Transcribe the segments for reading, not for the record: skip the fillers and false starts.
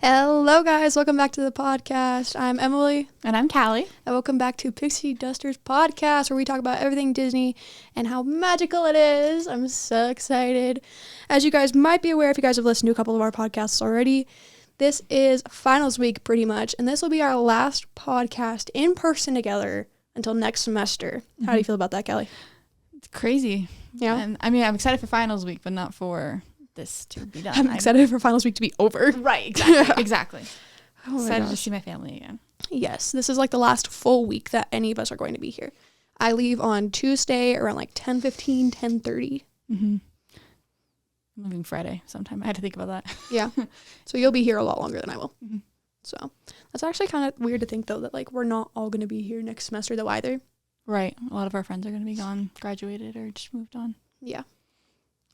Hello guys, welcome back to the podcast. I'm Emily. And I'm Callie. And welcome back to Pixy Dusters Podcast, where we talk about everything Disney and how magical it is. I'm so excited. As you guys might be aware, if you guys have listened to a couple of our podcasts already, this is finals week pretty much, and this will be our last podcast in person together until next semester. How do you feel about that, Callie? It's crazy. Yeah? And I mean, I'm excited for finals week, but not for this to be done. I'm excited for finals week to be over. Right, exactly. Exactly. Oh Excited to see my family again. Yes, this is like the last full week that any of us are going to be here. I leave on Tuesday around like 10:15, 10:30. Mm-hmm. I'm leaving Friday sometime. I had to think about that. Yeah. So you'll be here a lot longer than I will. Mm-hmm. So that's actually kind of weird to think, though, that like we're not all going to be here next semester, though, either. Right. A lot of our friends are going to be gone, graduated, or just moved on. Yeah.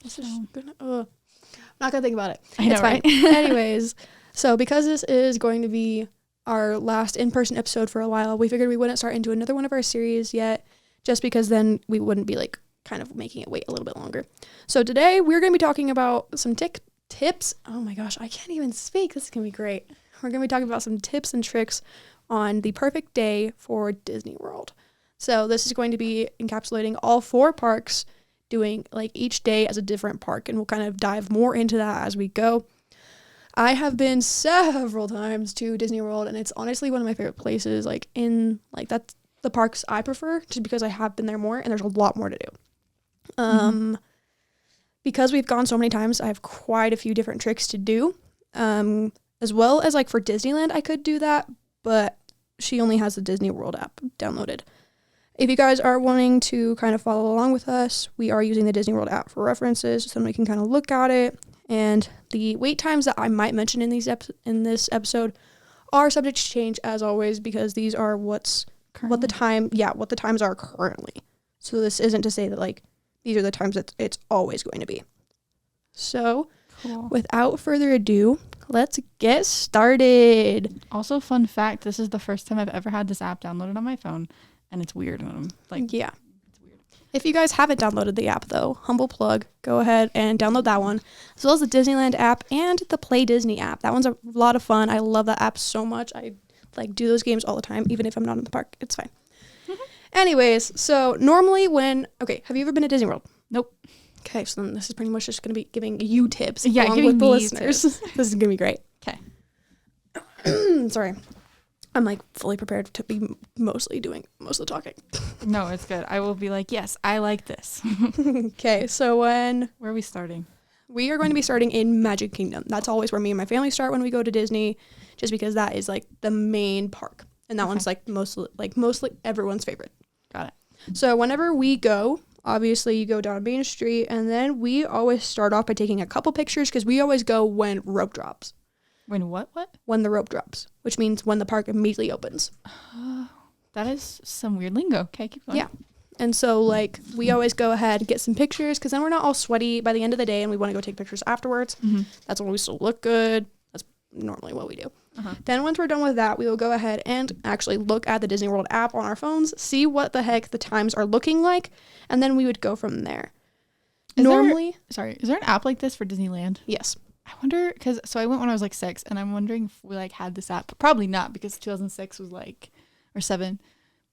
This So. is gonna, I'm not going to think about it. I know, it's fine. right? Anyways, so because this is going to be our last in-person episode for a while, we figured we wouldn't start into another one of our series yet, just because then we wouldn't be like kind of making it wait a little bit longer. So today we're going to be talking about some tips. Oh my gosh, I can't even speak. This is going to be great. We're going to be talking about some tips and tricks on the perfect day for Disney World. So this is going to be encapsulating all 4 parks, doing like each day as a different park, and we'll kind of dive more into that as we go. I have been several times to Disney World, and it's honestly one of my favorite places. Like that's the parks I prefer, just because I have been there more, and there's a lot more to do. Because we've gone so many times, I have quite a few different tricks to do. As well as like for Disneyland, I could do that, but she only has the Disney World app downloaded. If you guys are wanting to kind of follow along with us, we are using the Disney World app for references, so we can kind of look at it. And the wait times that I might mention in this episode are subject to change, as always, because these are what the times are currently. So this isn't to say that like these are the times that it's always going to be. So Cool. Without further ado, let's get started. Also, fun fact, this is the first time I've ever had this app downloaded on my phone, and it's weird. And I'm like, Yeah. It's weird. If you guys haven't downloaded the app, though, humble plug, go ahead and download that one, as well as the Disneyland app and the Play Disney app. That one's a lot of fun. I love that app so much. I like do those games all the time, even if I'm not in the park. It's fine. Anyways, so normally have you ever been to Disney World? Nope. Okay, so then this is pretty much just going to be giving you tips Yeah, along with the me listeners. This is going to be great. Okay. Sorry. I'm like fully prepared to be mostly doing most of the talking. No, it's good. I will be like, yes, I like this. Okay, so Where are we starting? we are going to be starting in Magic Kingdom. That's always where me and my family start when we go to Disney, just because that is like the main park. And that one's like mostly everyone's favorite. Got it. So whenever we go, obviously you go down Main Street, and then we always start off by taking a couple pictures, because we always go when rope drops. When what? When the rope drops, which means when the park immediately opens. That is some weird lingo. Okay, keep going. Yeah. And so, like, we always go ahead and get some pictures, because then we're not all sweaty by the end of the day, and we want to go take pictures afterwards. Mm-hmm. That's when we still look good. That's normally what we do. Uh-huh. Then once we're done with that, we will go ahead and actually look at the Disney World app on our phones, see what the heck the times are looking like, and then we would go from there. Is Normally, there an app like this for Disneyland? yes. I wonder, so I went when I was like 6, and I'm wondering if we like had this app. But probably not, because 2006 was like, or 7,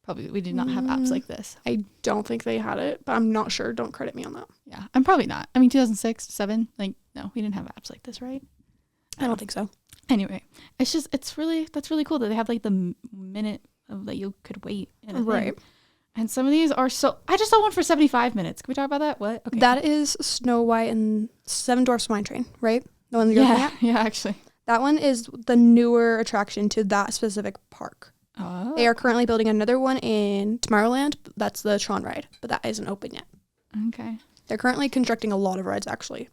probably we did not have apps like this. I don't think they had it, but I'm not sure. Don't credit me on that. Yeah, I'm probably not. I mean, 2006, 7, like, no, we didn't have apps like this, right? I don't think so. Anyway, that's really cool that they have like the minute of that you could wait in a Right. thing. And some of these are I just saw one for 75 minutes. Can we talk about that? What? Okay. That is Snow White and Seven Dwarfs Mine Train, right? The one that you're looking at? Yeah, actually. That one is the newer attraction to that specific park. Oh. They are currently building another one in Tomorrowland. That's the Tron ride, but that isn't open yet. Okay. They're currently constructing a lot of rides, actually.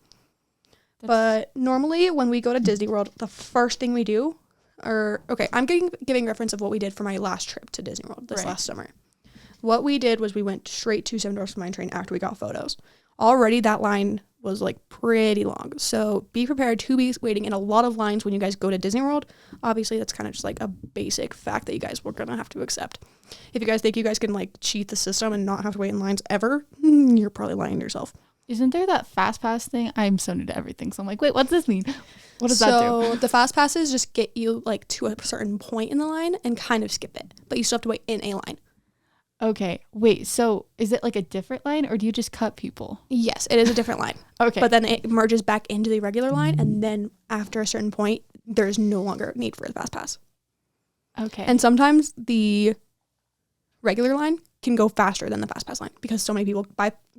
But normally when we go to Disney World, the first thing we do, I'm giving reference of what we did for my last trip to Disney World this last summer. What we did was we went straight to Seven Dwarfs Mine Train after we got photos. Already that line was like pretty long. So be prepared to be waiting in a lot of lines when you guys go to Disney World. Obviously, that's kind of just like a basic fact that you guys were going to have to accept. If you guys think you guys can like cheat the system and not have to wait in lines ever, you're probably lying to yourself. Isn't there that fast pass thing? I'm so new to everything, so I'm like, wait, what's this mean? What does that do? So the fast passes just get you like to a certain point in the line and kind of skip it, but you still have to wait in a line. Okay, wait, so is it like a different line, or do you just cut people? Yes, it is a different line. Okay. But then it merges back into the regular line, and then after a certain point, there's no longer need for the fast pass. Okay. And sometimes the regular line can go faster than the fast pass line because so many people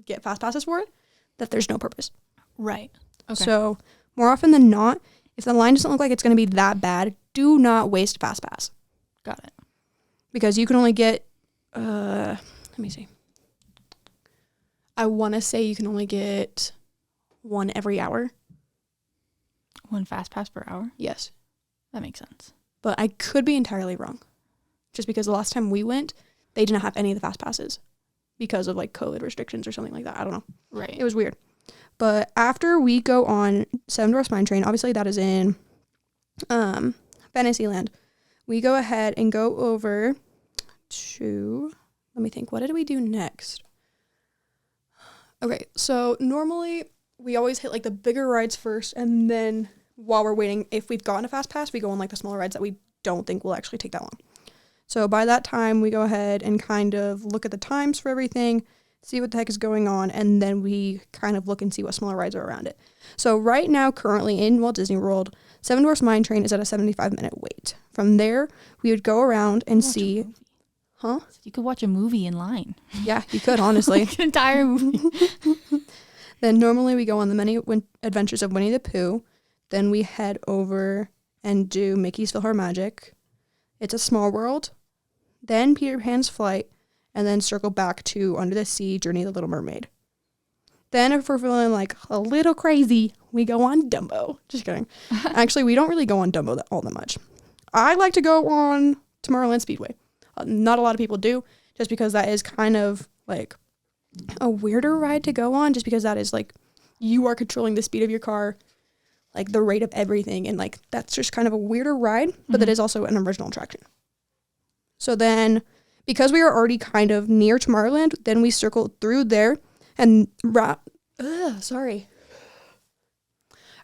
get fast passes for it that there's no purpose. Right. Okay. So more often than not, if the line doesn't look like it's going to be that bad, do not waste fast pass. Got it. Because you can only get, let me see. I want to say you can only get one every hour. One fast pass per hour? Yes. That makes sense. But I could be entirely wrong. Just because the last time we went, they didn't have any of the fast passes because of like COVID restrictions or something like that. I don't know. Right. It was weird. But after we go on Seven Dwarfs Mine Train, obviously that is in Fantasyland, we go ahead and go over to, let me think, what did we do next? Okay, so normally we always hit like the bigger rides first, and then while we're waiting, if we've gotten a fast pass, we go on like the smaller rides that we don't think will actually take that long. So by that time, we go ahead and kind of look at the times for everything, see what the heck is going on, and then we kind of look and see what smaller rides are around it. So right now, currently in Walt Disney World, Seven Dwarfs Mine Train is at a 75-minute wait. From there, we would go around and see... Huh? You could watch a movie in line. Yeah, you could, honestly. Like an entire movie. Then normally we go on the many adventures of Winnie the Pooh. Then we head over and do Mickey's PhilharMagic. It's a Small World. Then Peter Pan's Flight. And then circle back to Under the Sea, Journey of the Little Mermaid. Then if we're feeling like a little crazy, we go on Dumbo. Just kidding. Actually, we don't really go on Dumbo all that much. I like to go on Tomorrowland Speedway. Not a lot of people do, just because that is kind of like a weirder ride to go on, just because that is like you are controlling the speed of your car, like the rate of everything, and like that's just kind of a weirder ride, but that is also an original attraction. So then, because we are already kind of near Tomorrowland, then we circle through there and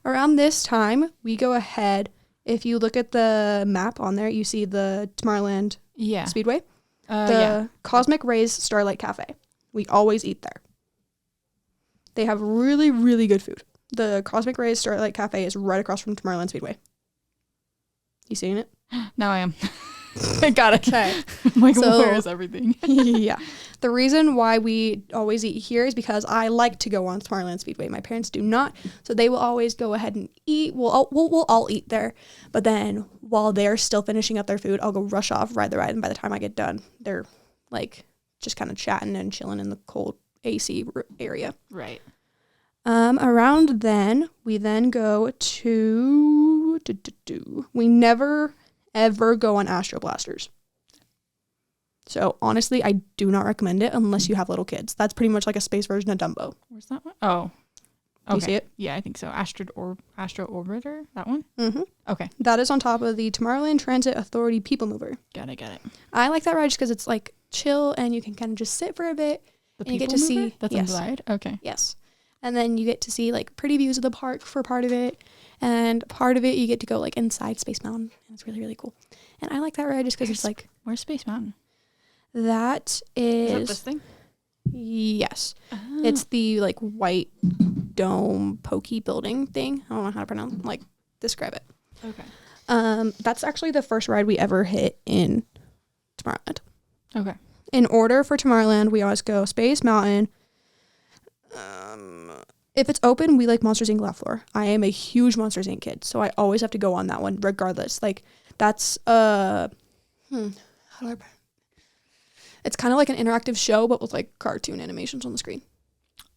around this time, we go ahead. If you look at the map on there, you see the Tomorrowland Speedway. The Cosmic Rays Starlight Cafe. We always eat there. They have really, really good food. The Cosmic Rays Starlight Cafe is right across from Tomorrowland Speedway. You seeing it? Now I am. I got it. Okay. I'm like, so, where is everything? Yeah. The reason why we always eat here is because I like to go on Tomorrowland Speedway. My parents do not, so they will always go ahead and eat. We'll all eat there, but then while they're still finishing up their food, I'll go rush off, ride the ride, and by the time I get done, they're like just kind of chatting and chilling in the cold AC area. Right. Around then, we then go to we never ever go on Astro Blasters. So honestly, I do not recommend it unless you have little kids. That's pretty much like a space version of Dumbo. Where's that one? Oh. Do you see it? Yeah, I think so. Astro Orbiter, that one? Mm-hmm. Okay. That is on top of the Tomorrowland Transit Authority People Mover. Got it. I like that ride just because it's like chill and you can kind of just sit for a bit. The and you get People to Mover? see That's yes. on the ride? Okay. Yes. And then you get to see like pretty views of the park for part of it. And part of it you get to go like inside Space Mountain. And it's really, really cool. And I like that ride just because it's like... Where's Space Mountain? That is... Is that this thing? Yes. Oh. It's the like white dome pokey building thing. I don't know how to describe it. Okay. That's actually the first ride we ever hit in Tomorrowland. Okay. In order for Tomorrowland, we always go Space Mountain. If it's open, we like Monsters Inc. Laugh Floor. I am a huge Monsters Inc. kid, so I always have to go on that one regardless. Like that's how do I... It's kind of like an interactive show, but with like cartoon animations on the screen.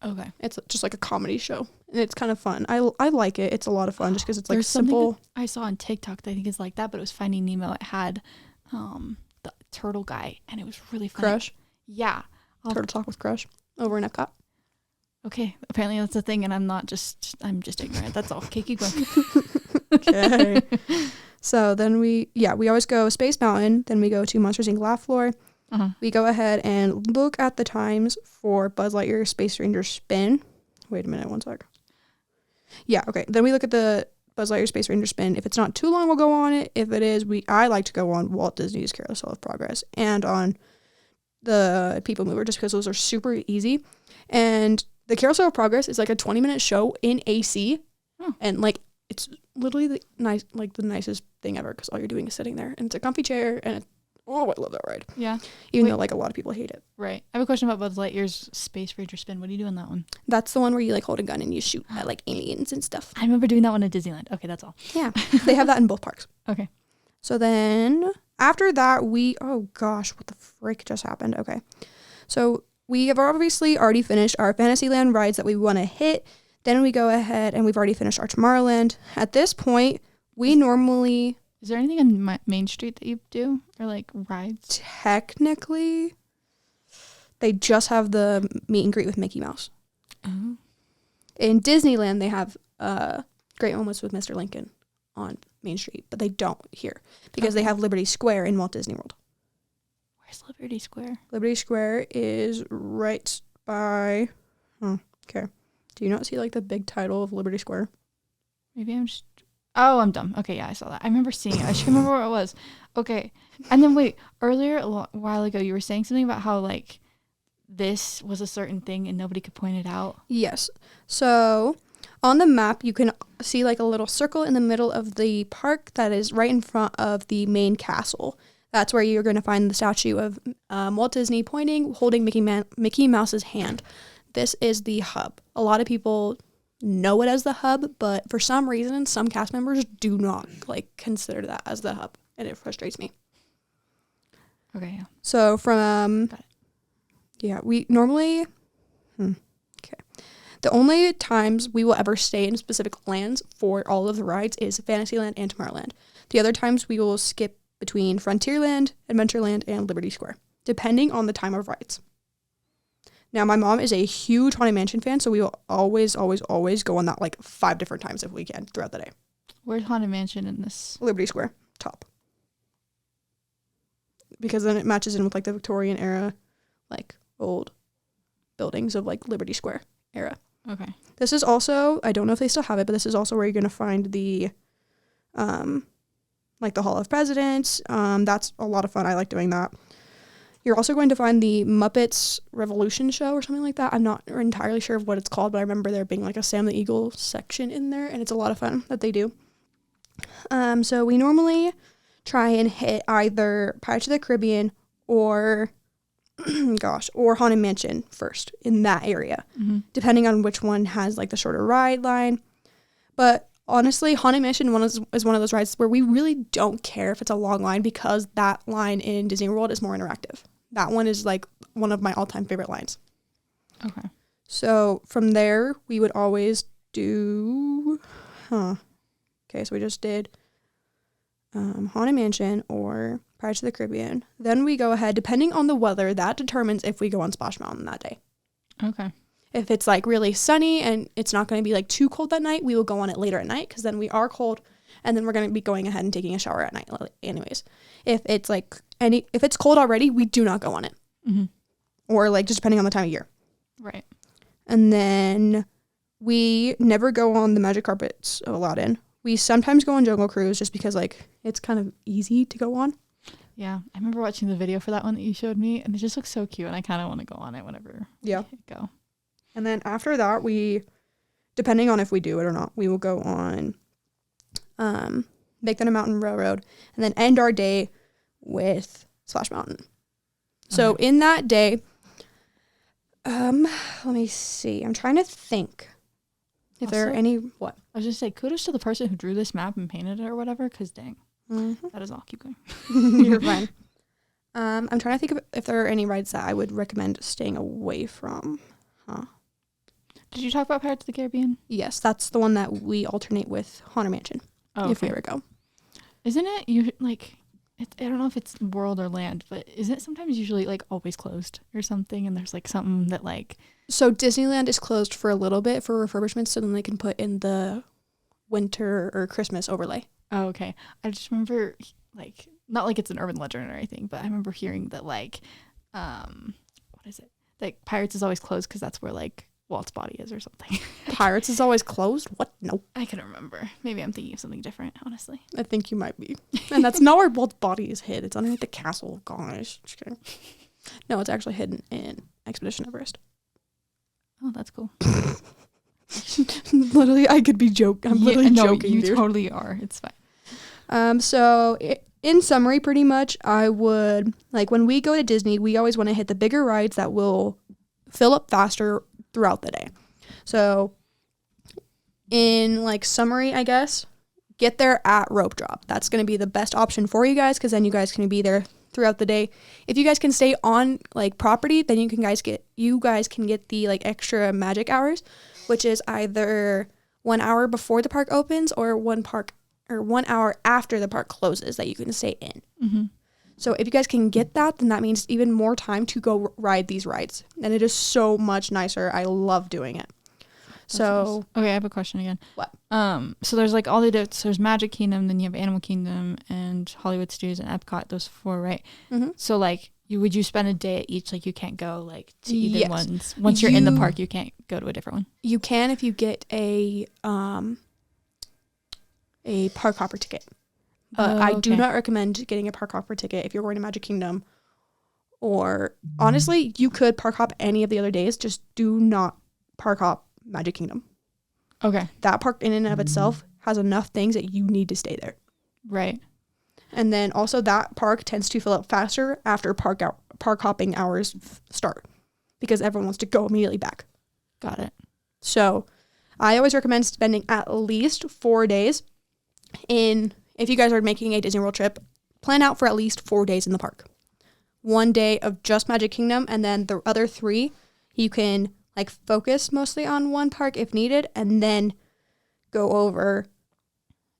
Okay. It's just like a comedy show, and it's kind of fun. I like it. It's a lot of fun just because it's like There's simple. I saw on TikTok that I think is like that, but it was Finding Nemo. It had the turtle guy, and it was really funny. Crush. Yeah. Turtle Talk with Crush over in Epcot. Okay. Apparently that's a thing, and I'm just ignorant. That's all. Okay, keep going. Okay. So then we always go Space Mountain. Then we go to Monsters Inc. Laugh Floor. We go ahead and look at the times for Buzz Lightyear Space Ranger Spin, Wait a minute, one sec. Yeah, okay. Then we look at the Buzz Lightyear Space Ranger spin. If it's not too long, we'll go on it. If it is, I like to go on Walt Disney's Carousel of Progress and on the People Mover just because those are super easy. And the Carousel of Progress is like a 20-minute show in AC. Oh. And like it's literally the nicest thing ever because all you're doing is sitting there. And it's a comfy chair and I love that ride. Yeah. Even though like a lot of people hate it. Right. I have a question about Buzz Lightyear's Space Ranger spin. What do you do on that one? That's the one where you like hold a gun and you shoot at like aliens and stuff. I remember doing that one at Disneyland. Okay, that's all. Yeah. They have that in both parks. Okay. So then after that oh gosh, what the frick just happened? Okay. So we have obviously already finished our Fantasyland rides that we want to hit. Then we go ahead and we've already finished our Tomorrowland. At this point, we normally... Is there anything on Main Street that you do? Or like rides? Technically, they just have the meet and greet with Mickey Mouse. Oh. In Disneyland, they have Great Moments with Mr. Lincoln on Main Street, but they don't here because they have Liberty Square in Walt Disney World. Where's Liberty Square? Liberty Square is right by... okay. Do you not see like the big title of Liberty Square? Maybe I'm just... Oh, I'm dumb. Okay, yeah, I saw that. I remember seeing it. I should remember where it was. Okay. And then wait, earlier, a while ago, you were saying something about how, like, this was a certain thing and nobody could point it out. Yes. So, on the map, you can see, like, a little circle in the middle of the park that is right in front of the main castle. That's where you're going to find the statue of Walt Disney holding Mickey Mouse's hand. This is the hub. A lot of people... know it as the hub, but for some reason some cast members do not like consider that as the hub, and it frustrates me. Okay, yeah. So from we normally the only times we will ever stay in specific lands for all of the rides is Fantasyland and Tomorrowland. The other times we will skip between Frontierland, Adventureland, and Liberty Square, depending on the time of rides. Now, my mom is a huge Haunted Mansion fan, so we will always, always, always go on that like 5 different times if we can throughout the day. Where's Haunted Mansion in this? Liberty Square, top. Because then it matches in with like the Victorian era, like old buildings of like Liberty Square era. Okay. This is also, I don't know if they still have it, but this is also where you're going to find the, like the Hall of Presidents. That's a lot of fun. I like doing that. You're also going to find the Muppets Revolution show or something like that. I'm not entirely sure of what it's called, but I remember there being like a Sam the Eagle section in there, and it's a lot of fun that they do. So we normally try and hit either Pirates of the Caribbean or, or Haunted Mansion first in that area, depending on which one has like the shorter ride line. But honestly, Haunted Mansion is one of those rides where we really don't care if it's a long line because that line in Disney World is more interactive. That one is like one of my all-time favorite lines. Okay. So from there, we would always do... Okay, so we just did Haunted Mansion or Pirates of the Caribbean. Then we go ahead, depending on the weather, that determines if we go on Splash Mountain that day. Okay. If it's like really sunny and it's not going to be like too cold that night, we will go on it later at night because then we are cold and then we're going to be going ahead and taking a shower at night anyways. If it's like if it's cold already, we do not go on it. Or like just depending on the time of year. Right. And then we never go on the Magic Carpets of Aladdin. We sometimes go on Jungle Cruise just because like it's kind of easy to go on. Yeah, I remember watching the video for that one that you showed me and it just looks so cute and I kind of want to go on it whenever we go. And then after that, we, depending on if we do it or not, we will go on Big Thunder Mountain Railroad and then end our day with Splash Mountain. So in that day, let me see. I'm trying to think if there are any, what? I was just say, kudos to the person who drew this map and painted it or whatever, because dang, that is all. Keep going. You're fine. I'm trying to think of if there are any rides that I would recommend staying away from. Did you talk about Pirates of the Caribbean? Yes, that's the one that we alternate with Haunted Mansion. If we ever go. Isn't it, you like, I don't know if it's world or land, but isn't it sometimes usually like always closed or something and there's like something that like... So Disneyland is closed for a little bit for refurbishments so then they can put in the winter or Christmas overlay. Oh, okay. I just remember like, not like it's an urban legend or anything, but I remember hearing that like, what is it? Like Pirates is always closed because that's where like Walt's body is or something. Pirates is always closed? What? No. I couldn't remember. Maybe I'm thinking of something different, honestly. I think you might be. And that's not where Walt's body is hid. It's underneath the castle. Gosh. Just kidding. No, it's actually hidden in Expedition Everest. Oh, that's cool. Literally, I could be joking. I'm literally joking. You dude. totally are. It's fine. So in summary, pretty much, I would, like, when we go to Disney, we always want to hit the bigger rides that will fill up faster throughout the day. So in, like, summary, I guess, get there at rope drop. That's going to be the best option for you guys, because then you guys can be there throughout the day. If you guys can stay on, like, property, then you guys can get the, like, extra magic hours, which is either 1 hour before the park opens or 1 hour after the park closes that you can stay in. Mm-hmm. So if you guys can get that, then that means even more time to go ride these rides. And it is so much nicer. I love doing it. That's so nice. Okay, I have a question again. What? So there's like all the there's Magic Kingdom, then you have Animal Kingdom and Hollywood Studios and Epcot, those 4, right? Mm-hmm. So like would you spend a day at each? Like you can't go like to either Yes. ones. Once you're in the park, you can't go to a different one. You can if you get a park hopper ticket. But I do not recommend getting a park hopper ticket if you're going to Magic Kingdom. Or honestly, you could park hop any of the other days. Just do not park hop Magic Kingdom. Okay. That park in and of itself has enough things that you need to stay there. Right. And then also that park tends to fill up faster after park hopping hours start, because everyone wants to go immediately back. Got it. So I always recommend spending at least 4 days if you guys are making a Disney World trip, plan out for at least 4 days in the park. 1 day of just Magic Kingdom, and then the other 3, you can like focus mostly on one park if needed, and then go over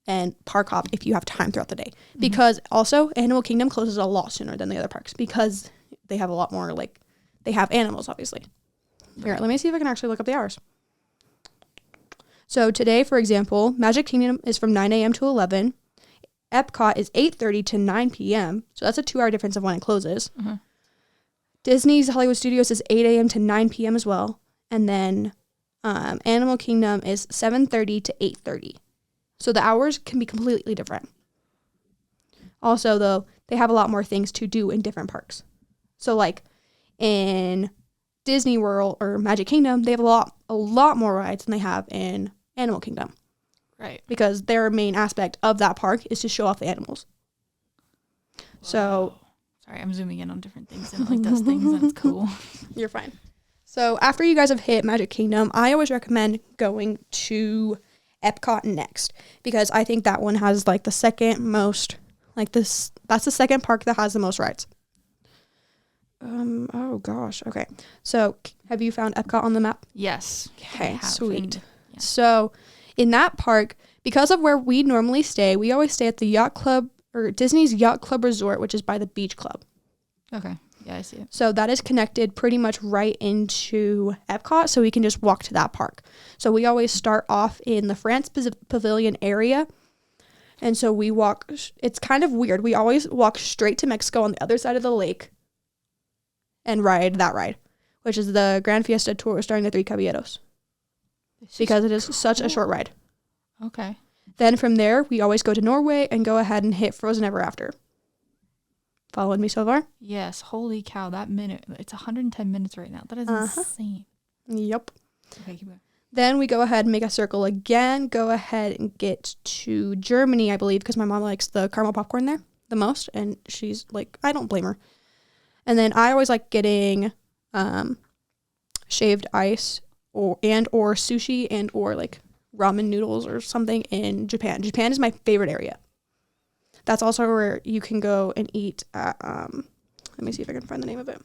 and park hop if you have time throughout the day. Mm-hmm. Because also Animal Kingdom closes a lot sooner than the other parks because they have a lot more, like, they have animals, obviously. Here, let me see if I can actually look up the hours. So today, for example, Magic Kingdom is from 9 a.m. to 11. Epcot is 8:30 to 9 p.m. So that's a 2-hour difference of when it closes. Mm-hmm. Disney's Hollywood Studios is 8 a.m. to 9 p.m. as well. And then Animal Kingdom is 7:30 to 8:30. So the hours can be completely different. Also, though, they have a lot more things to do in different parks. So, like, in Disney World or Magic Kingdom, they have a lot more rides than they have in Animal Kingdom. Right. Because their main aspect of that park is to show off the animals. Whoa. So, sorry, I'm zooming in on different things and it like does things and it's cool. You're fine. So after you guys have hit Magic Kingdom, I always recommend going to Epcot next, because I think that one has like the second most, like this, that's the second park that has the most rides. Oh gosh. Okay. So have you found Epcot on the map? Yes. Okay, sweet. Yeah. So in that park, because of where we normally stay, we always stay at the Yacht Club, or Disney's Yacht Club Resort, which is by the Beach Club. Okay. Yeah, I see it. So that is connected pretty much right into Epcot, so we can just walk to that park. So we always start off in the France Pavilion area. And so we walk, it's kind of weird. We always walk straight to Mexico on the other side of the lake and ride that ride, which is the Grand Fiesta Tour starring the Three Caballeros. Because it is such a short ride. Okay. Then from there, we always go to Norway and go ahead and hit Frozen Ever After. Following me so far? Yes. Holy cow. That minute. It's 110 minutes right now. That is insane. Yep. Okay, keep going. Then we go ahead and make a circle again. Go ahead and get to Germany, I believe, because my mom likes the caramel popcorn there the most. And she's like, I don't blame her. And then I always like getting shaved ice or sushi and or like ramen noodles or something in Japan. Japan is my favorite area. That's also where you can go and eat at, let me see if I can find the name of it.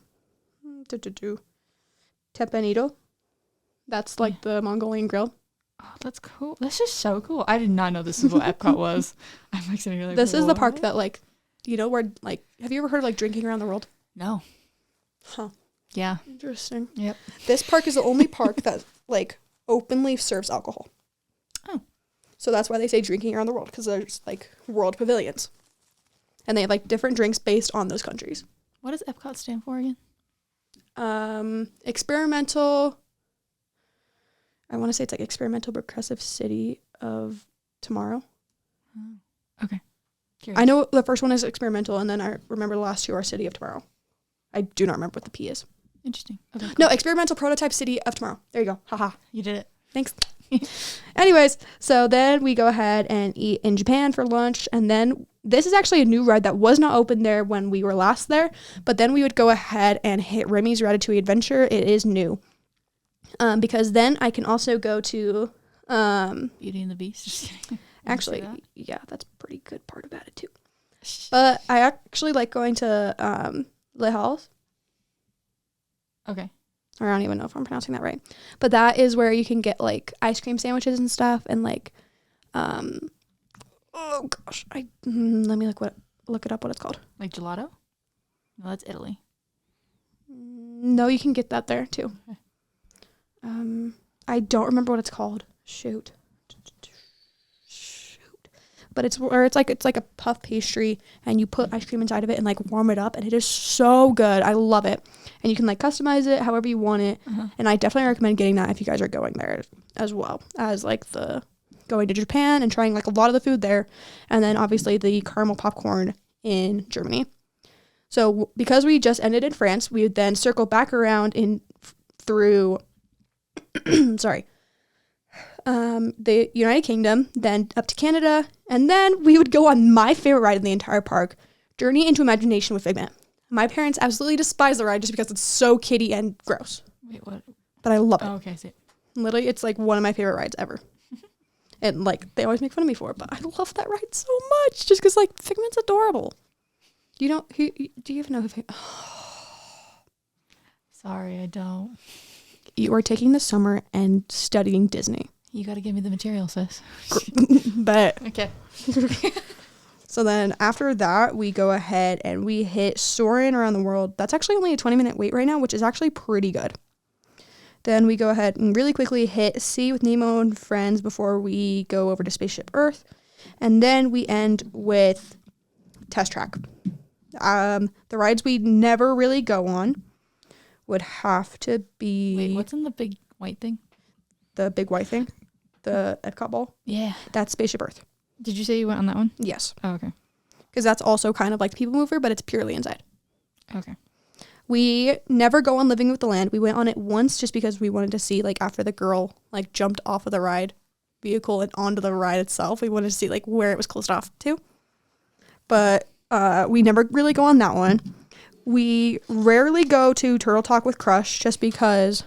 Teppanydo. That's like the Mongolian grill. Oh, that's cool. That's just so cool. I did not know this is what Epcot was. I'm like sitting here like, this is the park that, like, you know, where, like, have you ever heard of, like, drinking around the world? No. Huh. Yeah. Interesting. Yep. This park is the only park that, like, openly serves alcohol. Oh. So that's why they say drinking around the world, because there's, like, world pavilions. And they have, like, different drinks based on those countries. What does Epcot stand for again? Experimental I want to say it's like Experimental Progressive City of Tomorrow. Okay. I know the first one is Experimental, and then I remember the last two are City of Tomorrow. I do not remember what the P is. Interesting. Okay, cool. No, Experimental Prototype City of Tomorrow. There you go. Haha. You did it. Thanks. Anyways, so then we go ahead and eat in Japan for lunch, and then this is actually a new ride that was not open there when we were last there, but then we would go ahead and hit Remy's Ratatouille Adventure. It is new. Because then I can also go to Beauty and the Beast. Just kidding. Actually, yeah, that's a pretty good part about it too. But I actually like going to Le Halles. Okay. Or I don't even know if I'm pronouncing that right. But that is where you can get like ice cream sandwiches and stuff, and like oh gosh, let me look it up what it's called. Like gelato? No, that's Italy. No, you can get that there too. Okay. I don't remember what it's called. Shoot. But it's where it's like a puff pastry, and you put ice cream inside of it and like warm it up, and it is so good. I love it. And you can like customize it however you want it. And I definitely recommend getting that if you guys are going there, as well as like the going to Japan and trying like a lot of the food there, and then obviously the caramel popcorn in Germany. So because we just ended in France, we would then circle back around through the United Kingdom, then up to Canada, and then we would go on my favorite ride in the entire park, Journey into Imagination with Figment. My parents absolutely despise the ride just because it's so kiddie and gross. Wait, what? But I love it. Oh, okay, I see. Literally, it's like one of my favorite rides ever. And like they always make fun of me for it, but I love that ride so much just because like Figment's adorable. Do you even know who Sorry, I don't. You are taking the summer and studying Disney. You got to give me the material, sis. But Okay. So then after that, we go ahead and we hit Soarin' Around the World. That's actually only a 20-minute wait right now, which is actually pretty good. Then we go ahead and really quickly hit Sea with Nemo and Friends before we go over to Spaceship Earth. And then we end with Test Track. The rides we never really go on would have to be... Wait, what's in the big white thing? The big white thing? The Epcot ball? Yeah. That's Spaceship Earth. Did you say you went on that one? Yes. Oh, okay. Because that's also kind of like People Mover, but it's purely inside. Okay. We never go on Living with the Land. We went on it once just because we wanted to see, like, after the girl, like, jumped off of the ride vehicle and onto the ride itself. We wanted to see, like, where it was closed off to. But we never really go on that one. We rarely go to Turtle Talk with Crush just because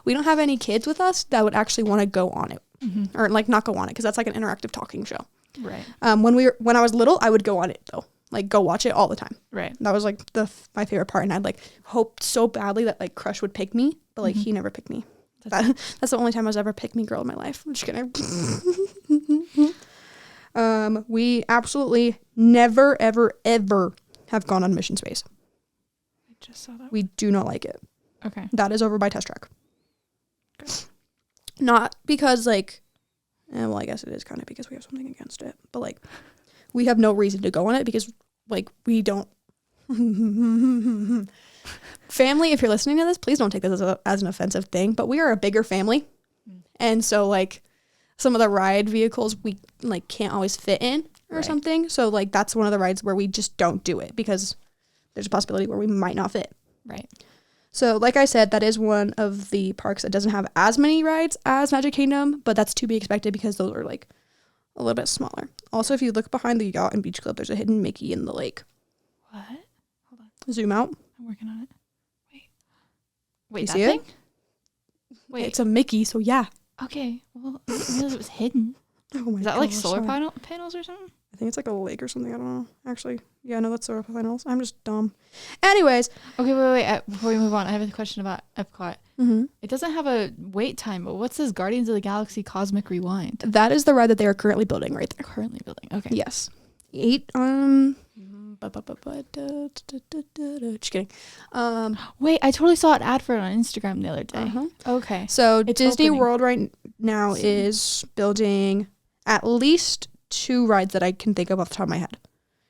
we don't have any kids with us that would actually want to go on it. Mm-hmm. Or, like, not go on it because that's, like, an interactive talking show. Right. When I was little, I would go on it, though. Like, go watch it all the time. Right. That was, like, my favorite part. And I'd, like, hoped so badly that, like, Crush would pick me. But, like, he never picked me. That's the only time I was ever pick me girl in my life. I'm just kidding. We absolutely never, ever, ever have gone on Mission Space. I just saw that. We do not like it. Okay. That is over by Test Track. Okay. Not because, like... well, I guess it is kind of because we have something against it. But, like... We have no reason to go on it because, like, we don't... Family, if you're listening to this, please don't take this as an offensive thing, but we are a bigger family. And so, like, some of the ride vehicles we, like, can't always fit in or something. So, like, that's one of the rides where we just don't do it because there's a possibility where we might not fit. Right. So, like I said, that is one of the parks that doesn't have as many rides as Magic Kingdom, but that's to be expected because those are, like, a little bit smaller. Also, if you look behind the Yacht and Beach Club, there's a hidden Mickey in the lake. What? Hold on. Zoom out. I'm working on it. Wait, you that see thing? It? Wait. It's a Mickey, so yeah. Okay. Well, I didn't realize it was hidden. Oh my god. Is that like solar panels or something? I think it's like a lake or something. I don't know. Actually, yeah, no, that's solar panels. I'm just dumb. Anyways. Okay, wait. Before we move on, I have a question about Epcot. Mm-hmm. It doesn't have a wait time, but what's this Guardians of the Galaxy Cosmic Rewind? That is the ride that they are currently building right there. Currently building. Okay. Yes. Just kidding. Wait, I totally saw an ad for it on Instagram the other day. Uh-huh. Okay. So It's Disney opening. World right now is building at least 2 rides that I can think of off the top of my head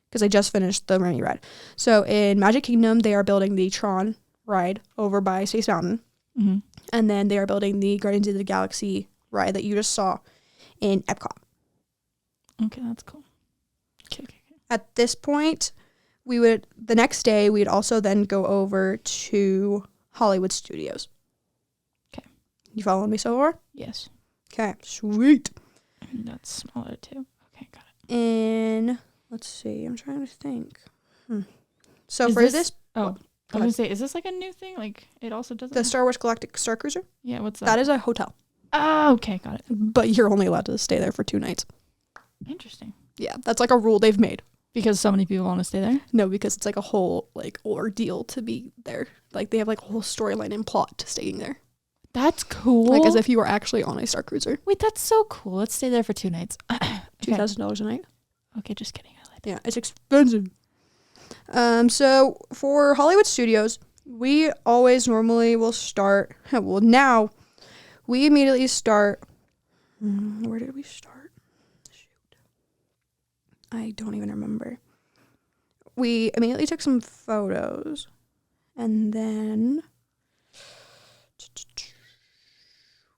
because I just finished the Remy ride. So in Magic Kingdom, they are building the Tron ride over by Space Mountain. Mm-hmm. And then they are building the Guardians of the Galaxy ride that you just saw in Epcot. Okay, that's cool. Okay. At this point, the next day, we'd also then go over to Hollywood Studios. Okay. You following me so far? Yes. Okay, sweet. And that's smaller too. Okay, got it. And let's see, I'm trying to think. So Is for this Oh, Go I was ahead. gonna say, is this like a new thing? Like it also does the Star Wars Galactic Star Cruiser, Yeah, what's that? that is a hotel, Oh, okay, got it. but you're only allowed to stay there for 2 nights. Interesting. Yeah, that's like a rule they've made. Because so many people want to stay there? No, because it's like a whole like ordeal to be there. Like they have like a whole storyline and plot to staying there. That's cool. Like as if you were actually on a Star Cruiser. Wait, that's so cool. Let's stay there for 2 nights. Okay. $2,000 a night. Okay, just kidding. I like that. Yeah, it's expensive. So for Hollywood Studios, we always normally will start. Well, now we immediately start. Where did we start? Shoot, I don't even remember. We immediately took some photos, and then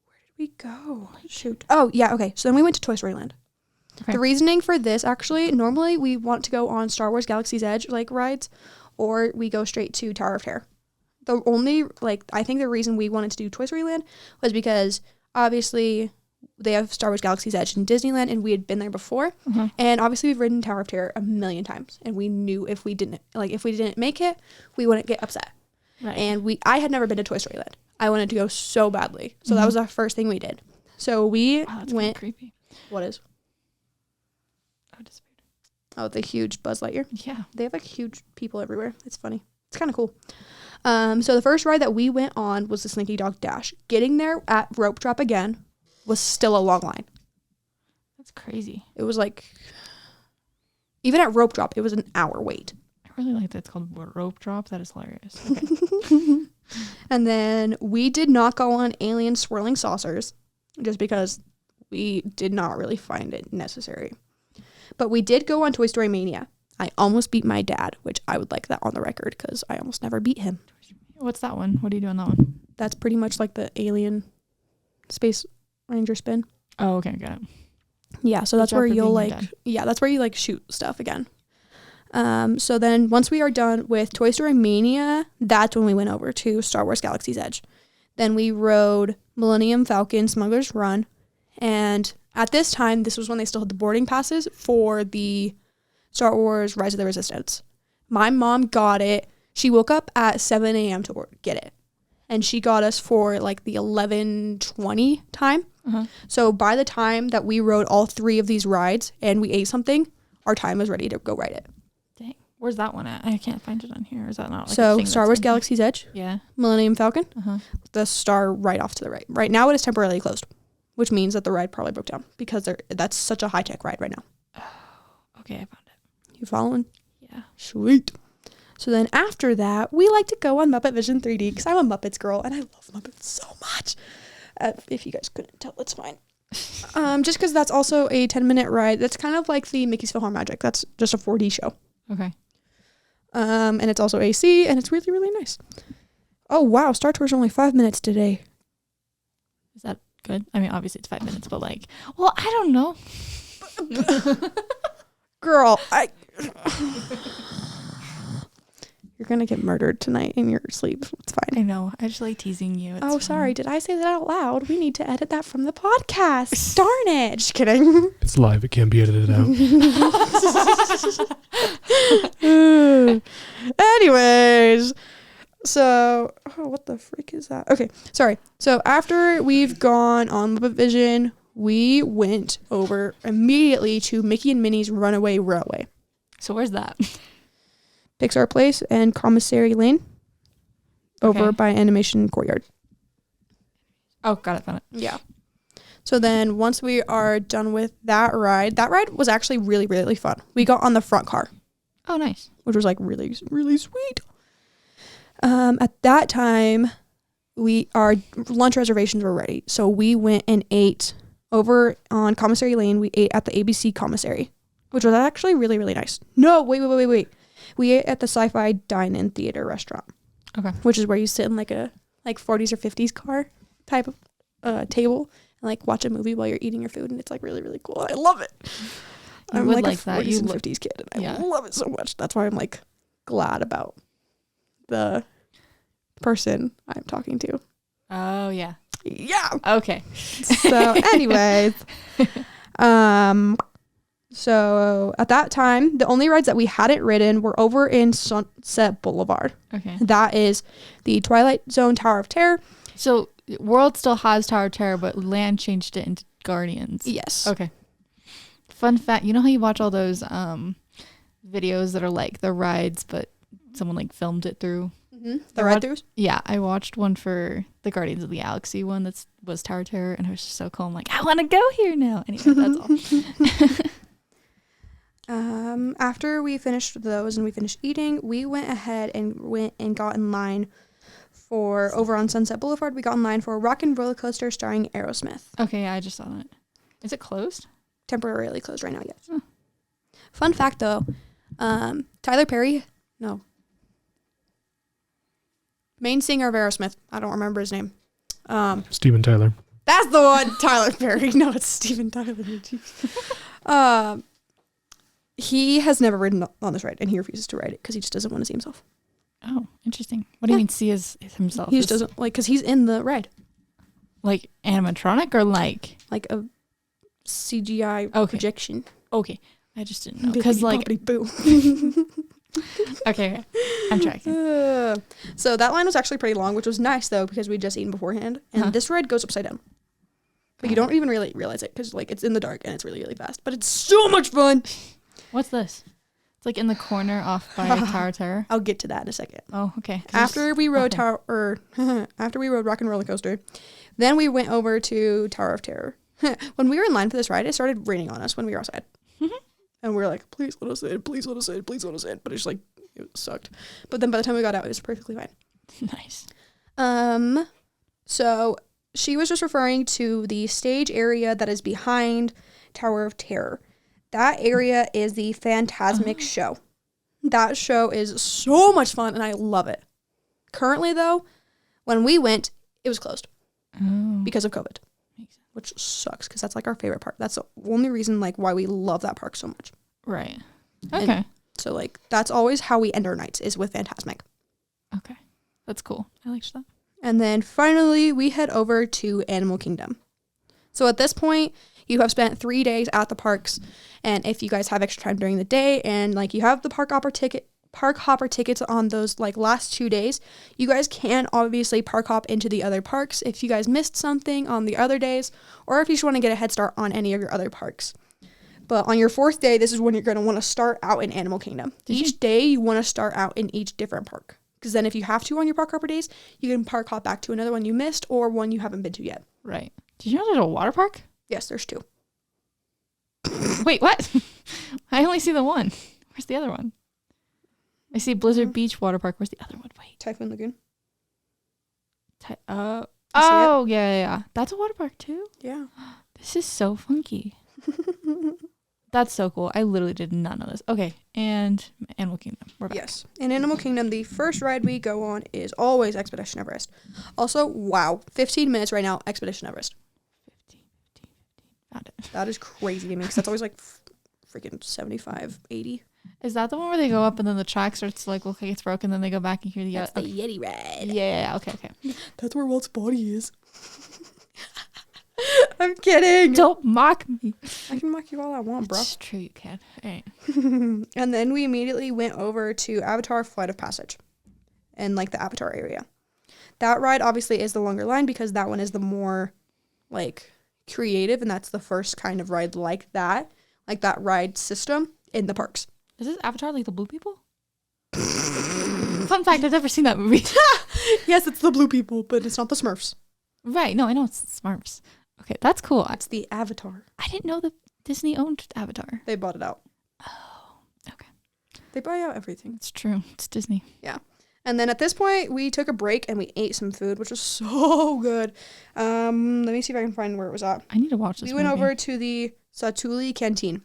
where did we go? Shoot. Oh yeah. Okay. So then we went to Toy Story Land. Okay. The reasoning for this, actually, normally we want to go on Star Wars Galaxy's Edge, like, rides, or we go straight to Tower of Terror. The only, like, I think the reason we wanted to do Toy Story Land was because, obviously, they have Star Wars Galaxy's Edge in Disneyland, and we had been there before, and obviously we've ridden Tower of Terror a million times, and we knew if we didn't make it, we wouldn't get upset. Right. And I had never been to Toy Story Land. I wanted to go so badly, so that was the first thing we did. So we that's went. creepy. What is? Oh, disappeared. Oh, the huge Buzz Lightyear. Yeah. They have like huge people everywhere. It's funny. It's kind of cool. So the first ride that we went on was the Slinky Dog Dash. Getting there at Rope Drop again was still a long line. That's crazy. It was like, even at Rope Drop, it was an hour wait. I really like that it's called rope drop. That is hilarious. Okay. And then we did not go on Alien Swirling Saucers just because we did not really find it necessary. But we did go on Toy Story Mania. I almost beat my dad, which I would like that on the record because I almost never beat him. What's that one? What do you do on that one? That's pretty much like the Alien Space Ranger spin. Oh, okay, got it. Yeah, so that's where Good job for you'll being like, your dad. yeah, that's where you like shoot stuff again. So then once we are done with Toy Story Mania, that's when we went over to Star Wars Galaxy's Edge. Then we rode Millennium Falcon Smuggler's Run. And at this time, this was when they still had the boarding passes for the Star Wars Rise of the Resistance. My mom got it. She woke up at 7 a.m. to get it. And she got us for like the 11:20 time. So by the time that we rode all 3 of these rides and we ate something, our time was ready to go ride it. Dang. Where's that one at? I can't find it on here. Is that not like a So thing Star that's Wars in- Galaxy's Edge, Yeah. Millennium Falcon, Uh-huh. the star right off to the right. Right now it is temporarily closed, which means that the ride probably broke down because that's such a high-tech ride right now. Okay, I found it. You following? Yeah. Sweet. So then after that, we like to go on Muppet Vision 3D because I'm a Muppets girl and I love Muppets so much. If you guys couldn't tell, it's fine. Just because that's also a 10-minute ride. That's kind of like the Mickey's PhilharMagic. That's just a 4D show. Okay. And it's also AC and it's really, really nice. Oh, wow. Star Tours are only 5 minutes today. Is that good? I mean, obviously it's 5 minutes, but like, well, I don't know. Girl, you're going to get murdered tonight in your sleep. It's fine. I know. I just like teasing you. It's Oh, fine. sorry. Did I say that out loud? We need to edit that from the podcast. Darn it. Just kidding. It's live. It can't be edited out. Anyways. So, what the frick is that? Okay, sorry. So after we've gone on Muppet Vision, we went over immediately to Mickey and Minnie's Runaway Railway. So where's that? Pixar Place and Commissary Lane. Over Okay. by Animation Courtyard. Oh, got it. Found it. Yeah. So then once we are done with that ride was actually really, really fun. We got on the front car, Oh, nice. which was like really, really sweet. At that time, our lunch reservations were ready. So we went and ate over on Commissary Lane. We ate at the ABC Commissary, which was actually really, really nice. No, wait. We ate at the Sci-Fi Dine-In Theater restaurant. Okay. Which is where you sit in like a like 40s or 50s car type of table and like watch a movie while you're eating your food, and it's like really, really cool. I love it. I'm would like a that. 40s and 50s kid, and I love it so much. That's why I'm like glad about the person I'm talking to. Oh yeah. Yeah. Okay. So anyways, so at that time, the only rides that we hadn't ridden were over in Sunset Boulevard. Okay. That is the Twilight Zone Tower of Terror. So World still has Tower of Terror, but Land changed it into Guardians. Yes. Okay. Fun fact, you know how you watch all those videos that are like the rides, but someone like filmed it through? Mm-hmm. The ride-throughs? Yeah, I watched one for the Guardians of the Galaxy one was Tower of Terror, and it was just so cool. I'm like, I want to go here now. Anyway, that's all. After we finished those and we finished eating, we went ahead and went and got in line for, over on Sunset Boulevard, we got in line for a Rock and Roller Coaster starring Aerosmith. Okay, yeah, I just saw that. Is it closed? Temporarily closed right now, yes. Oh. Fun fact, though, Tyler Perry, main singer of Aerosmith, I don't remember his name. Steven Tyler. That's the one, Tyler Perry. No, it's Steven Tyler. He has never ridden on this ride, and he refuses to ride it because he just doesn't want to see himself. Oh, interesting. What do you mean see as himself? He just doesn't, like, because he's in the ride. Like animatronic or like? Like a CGI projection. Okay. I just didn't know. Because like... Boo. Okay. I'm tracking. So that line was actually pretty long, which was nice, though, because we'd just eaten beforehand. And this ride goes upside down. But you don't even really realize it because, like, it's in the dark and it's really, really fast. But it's so much fun. What's this? It's like in the corner off by Tower of Terror. I'll get to that in a second. Oh, okay. After we rode after we rode Rock and Roller Coaster, then we went over to Tower of Terror. When we were in line for this ride, it started raining on us when we were outside. And we were like, please let us in, please let us in, please let us in. But it's like, it sucked. But then by the time we got out, it was perfectly fine. Nice. So she was just referring to the stage area that is behind Tower of Terror. That area is the Phantasmic show. That show is so much fun, and I love it. Currently, though, when we went, it was closed because of COVID, which sucks because that's like our favorite part. That's the only reason like why we love that park so much. Right. Okay. And so like that's always how we end our nights is with Phantasmic. Okay. That's cool. I liked that. And then finally, we head over to Animal Kingdom. So at this point, you have spent 3 days at the parks, and if you guys have extra time during the day and like you have the park hopper tickets on those like last 2 days, you guys can obviously park hop into the other parks if you guys missed something on the other days, or if you just want to get a head start on any of your other parks. But on your 4th day, this is when you're going to want to start out in Animal Kingdom. Each day you want to start out in each different park, because then if you have to on your park hopper days, you can park hop back to another one you missed or one you haven't been to yet. Right. Did you know there's a water park? Yes, there's 2. Wait, what? I only see the one. Where's the other one? I see Blizzard Beach Water Park. Where's the other one? Wait. Typhoon Lagoon. Yeah. That's a water park too? Yeah. This is so funky. That's so cool. I literally did not know this. Okay, and Animal Kingdom. We're back. Yes. In Animal Kingdom, the first ride we go on is always Expedition Everest. Also, wow, 15 minutes right now, Expedition Everest. 15. Found it. That is crazy to me because that's always like freaking 75, 80. Is that the one where they go up and then the track starts to like look like it's broken, then they go back and hear the... That's the Yeti ride. Yeah, okay. That's where Walt's body is. I'm kidding. Don't mock me. I can mock you all I want, bro. It's true, you can. All right. And then we immediately went over to Avatar Flight of Passage and like the Avatar area. That ride obviously is the longer line because that one is the more like creative, and that's the first kind of ride like that ride system in the parks. Is this Avatar like the blue people? Fun fact, I've never seen that movie. Yes, it's the blue people, but it's not the Smurfs. Right, no, I know it's Smurfs. Okay, that's cool. It's the Avatar. I didn't know that Disney owned Avatar. They bought it out. Oh, okay. They buy out everything. It's true. It's Disney. Yeah. And then at this point, we took a break and we ate some food, which was so good. Let me see if I can find where it was at. I need to watch this We went over to the Satuli Canteen.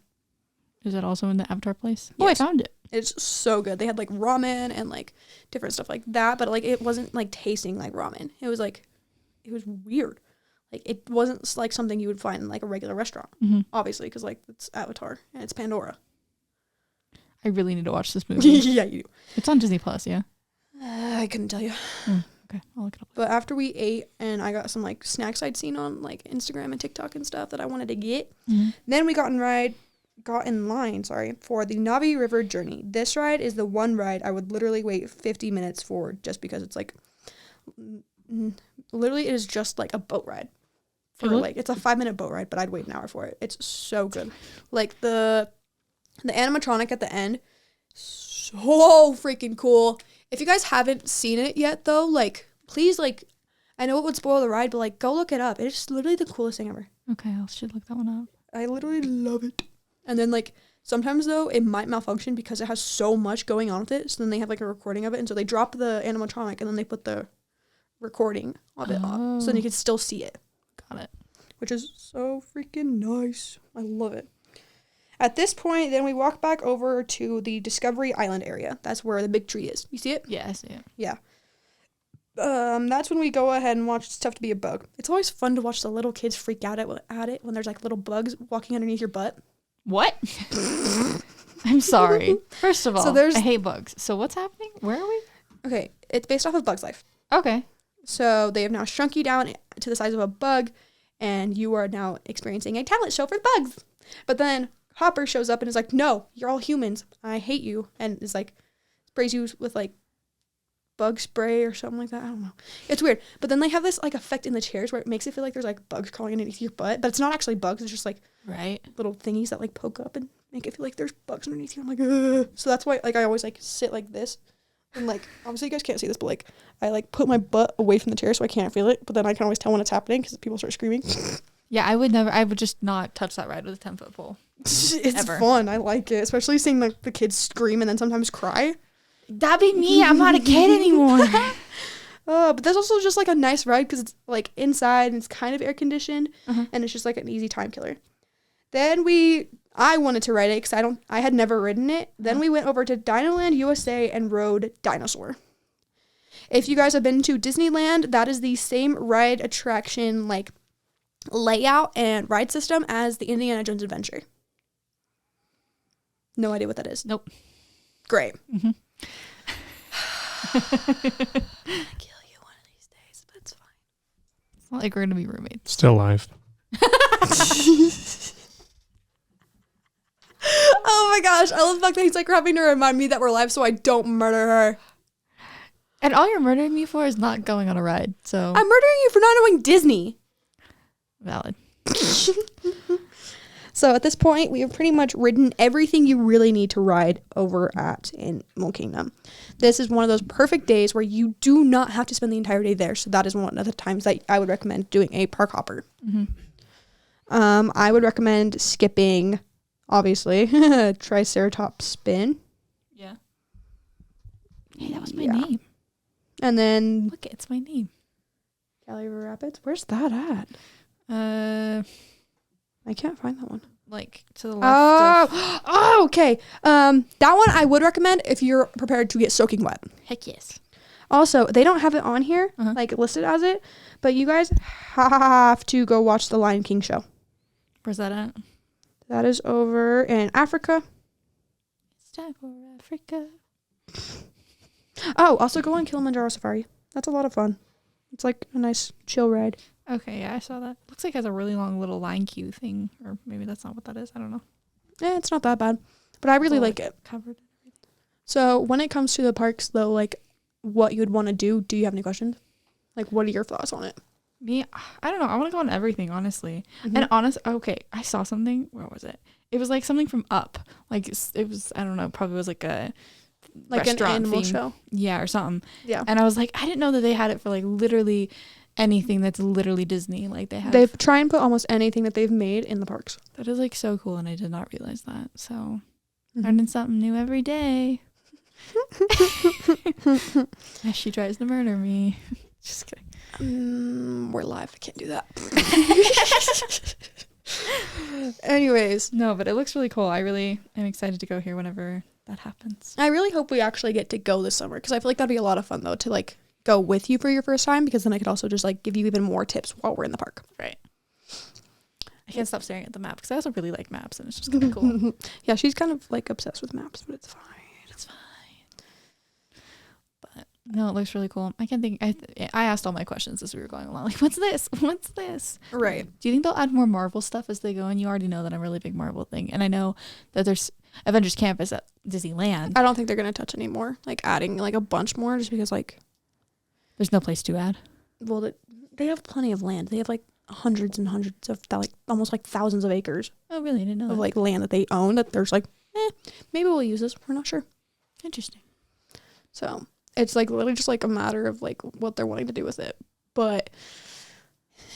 Is that also in the Avatar place? Yes. Oh, I found it. It's so good. They had like ramen and like different stuff like that, but like it wasn't like tasting like ramen. It was like, it was weird. Like it wasn't like something you would find in like a regular restaurant, obviously, because like it's Avatar and it's Pandora. I really need to watch this movie. Yeah, you do. It's on Disney Plus, yeah? I couldn't tell you. Okay, I'll look it up. But after we ate and I got some like snacks I'd seen on like Instagram and TikTok and stuff that I wanted to get, then we got in line for the Navi River Journey. This ride is the one ride I would literally wait 50 minutes for, just because it's like literally it is just like a boat ride. It's a 5-minute boat ride, but I'd wait an hour for it. It's so good. Like the animatronic at the end, so freaking cool. If you guys haven't seen it yet though, like please, like I know it would spoil the ride, but like go look it up. It's literally the coolest thing ever. Okay, I should look that one up. I literally love it. And then like sometimes though it might malfunction because it has so much going on with it. So then they have like a recording of it, and so they drop the animatronic and then they put the recording of it up, so then you can still see it. Got it. Which is so freaking nice. I love it. At this point, then we walk back over to the Discovery Island area. That's where the big tree is. You see it? Yeah, I see it. Yeah. That's when we go ahead and watch Stuff to Be a Bug. It's always fun to watch the little kids freak out at it when there's like little bugs walking underneath your butt. What? I'm sorry. First of all, I hate bugs. So what's happening? Where are we? Okay, it's based off of Bug's Life. Okay. So they have now shrunk you down to the size of a bug, and you are now experiencing a talent show for bugs. But then Hopper shows up and is like, no, you're all humans. I hate you. And is like, sprays you with like bug spray or something like that. I don't know. It's weird. But then they have this like effect in the chairs where it makes it feel like there's like bugs crawling underneath your butt. But it's not actually bugs. It's just like little thingies that like poke up and make it feel like there's bugs underneath you. I'm like, ugh. So that's why like I always like sit like this. And like, obviously you guys can't see this, but like I like put my butt away from the chair so I can't feel it. But then I can always tell when it's happening because people start screaming. Yeah, I would just not touch that ride with a 10-foot pole. It's fun. I like it, especially seeing like the kids scream and then sometimes cry. That'd be me. I'm not a kid anymore. But that's also just like a nice ride because it's like inside and it's kind of air conditioned, and it's just like an easy time killer. Then I wanted to ride it because I had never ridden it. Then we went over to Dinoland USA and rode Dinosaur. If you guys have been to Disneyland, that is the same ride attraction like layout and ride system as the Indiana Jones Adventure. No idea what that is. Nope. Great. I'll kill you one of these days, but it's fine. It's not like we're gonna be roommates. Still alive. Oh my gosh, I love the fact that he's like having to remind me that we're live so I don't murder her. And all you're murdering me for is not going on a ride. So I'm murdering you for not knowing Disney. Valid. So at this point, we have pretty much ridden everything you really need to ride over at Animal Kingdom. This is one of those perfect days where you do not have to spend the entire day there. So that is one of the times that I would recommend doing a park hopper. I would recommend skipping, obviously, Triceratops Spin. Yeah. Hey, that was my name. And then look, it's my name. Galley River Rapids. Where's that at? I can't find that one. Like to the left. Oh, okay. That one I would recommend if you're prepared to get soaking wet. Heck yes. Also, they don't have it on here, like listed as it, but you guys have to go watch the Lion King show. Where's that at? That is over in Africa. It's time for Africa. Oh, also go on Kilimanjaro Safari. That's a lot of fun. It's like a nice chill ride. Okay, yeah, I saw that. Looks like it has a really long little line queue thing, or maybe that's not what that is. I don't know. Yeah, it's not that bad, but I really like it. Covered. So when it comes to the parks, though, like what you'd want to do you have any questions? Like, what are your thoughts on it? Me, I don't know. I want to go on everything, honestly. And okay, I saw something. Where was it? It was like something from Up. Like it was, I don't know, probably was like a an animal theme. show. Yeah, or something. Yeah. And I was like, I didn't know that they had it for like literally anything that's literally Disney. Like they try and put almost anything that they've made in the parks. That is like so cool, and I did not realize that. So learning something new every day. As she tries to murder me. Just kidding. We're live. I can't do that. Anyways. No, but it looks really cool. I really am excited to go here whenever that happens. I really hope we actually get to go this summer because I feel like that'd be a lot of fun though to like go with you for your first time because then I could also just like give you even more tips while we're in the park. Right. I can't stop staring at the map because I also really like maps and it's just kind of cool. Yeah, she's kind of like obsessed with maps, but it's fine. It's fine. But no, it looks really cool. I can't think. I asked all my questions as we were going along. Like, what's this? What's this? Right. Do you think they'll add more Marvel stuff as they go? And you already know that I'm a really big Marvel thing. And I know that there's Avengers Campus at Disneyland. I don't think they're gonna touch any more, like adding like a bunch more, just because like There's no place to add. well they have plenty of land. They have like hundreds and hundreds of like almost like thousands of acres Oh, really? I didn't know of that. like land that they own that there's like maybe we'll use this. We're not sure. Interesting. So it's like literally just like a matter of like what they're wanting to do with it. But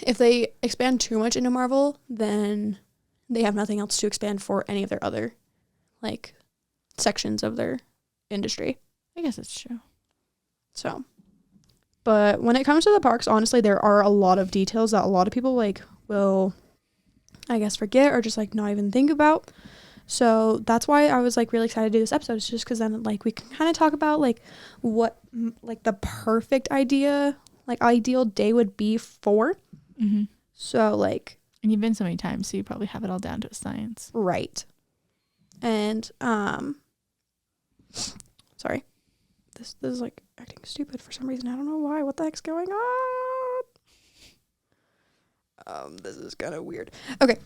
if they expand too much into Marvel, then they have nothing else to expand for any of their other like sections of their industry. I guess it's true. So, but when it comes to the parks, honestly, there are a lot of details that a lot of people like will, I guess, forget or just like not even think about. So that's why I was like really excited to do this episode. It's just because then like we can kind of talk about like what like the perfect ideal day would be for. Mm-hmm. So like, And you've been so many times, so you probably have it all down to a science. right. And sorry, this is like acting stupid for some reason. I don't know why. What the heck's going on? This is kind of weird. Okay.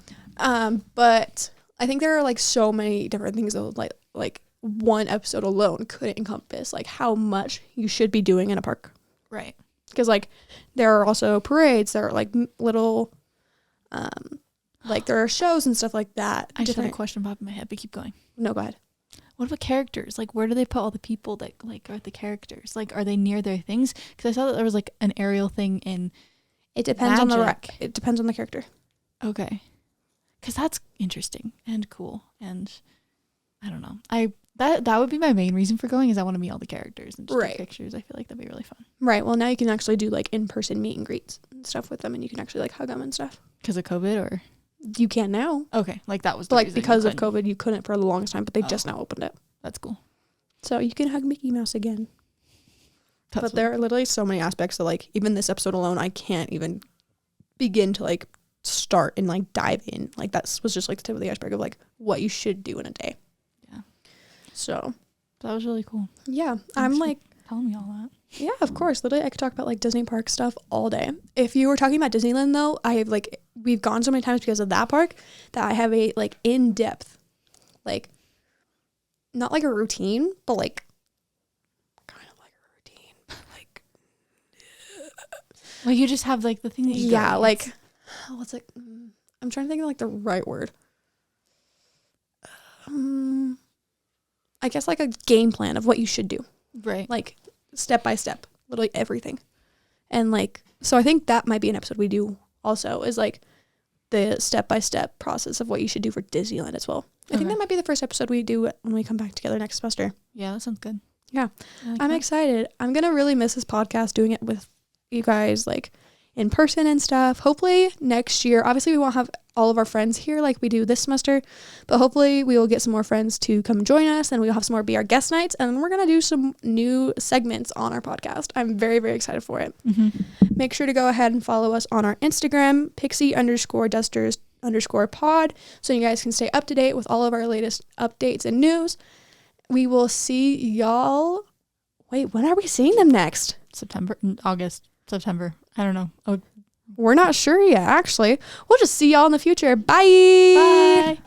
But I think there are like so many different things that like one episode alone could encompass like how much you should be doing in a park. Right. Because like there are also parades, there are like little like there are shows and stuff like that. I just had a question pop in my head, but keep going. No, go ahead. What about characters? Like, where do they put all the people that like are the characters? Like, are they near their things? Because I saw that there was like an aerial thing in. It depends on Magic. it depends on the character. Okay. Because that's interesting and cool, and I don't know. That would be my main reason for going is I want to meet all the characters and just Right. take pictures. I feel like that'd be really fun. Right. Well, now you can actually do like in-person meet and greets and stuff with them, and you can actually like hug them and stuff. Because of COVID, or You can now. okay, like that was the But like reason you because of couldn't. COVID, you couldn't for the longest time, but they just Oh. now opened it, That's cool. so you can hug Mickey Mouse again. That's But there are literally so many aspects that like even this episode alone, I can't even begin to like start and like dive in. Like that was just like the tip of the iceberg of like what you should do in a day. Yeah. So that was really cool. yeah, I'm Actually, like. Telling me all that. Yeah, of course. Literally, I could talk about like Disney park stuff all day. If you were talking about Disneyland, though, I have like we've gone so many times because of that park that I have a like in depth, like not like a routine, but like kind of like a routine, but like Well, you just have like the thing that you yeah, go like against. what's like I'm trying to think of like the right word. I guess like a game plan of what you should do. Right. Like step by step, literally everything. And like, so I think that might be an episode we do also is like the step by step process of what you should do for Disneyland as well. I think Okay. that might be the first episode we do when we come back together next semester. Yeah, that sounds good. Yeah. I like I'm that. excited. I'm going to really miss this podcast doing it with you guys like in person and stuff. Hopefully next year, obviously we won't have all of our friends here like we do this semester, but hopefully we will get some more friends to come join us and we'll have some more be our guest nights and then we're going to do some new segments on our podcast. I'm very, very excited for it. Mm-hmm. Make sure to go ahead and follow us on our Instagram, Pixy_Dusters_pod, so you guys can stay up to date with all of our latest updates and news. We will see y'all. Wait, when are we seeing them next? August, September. I don't know. Oh, We're not sure yet, actually. We'll just see y'all in the future. Bye. bye.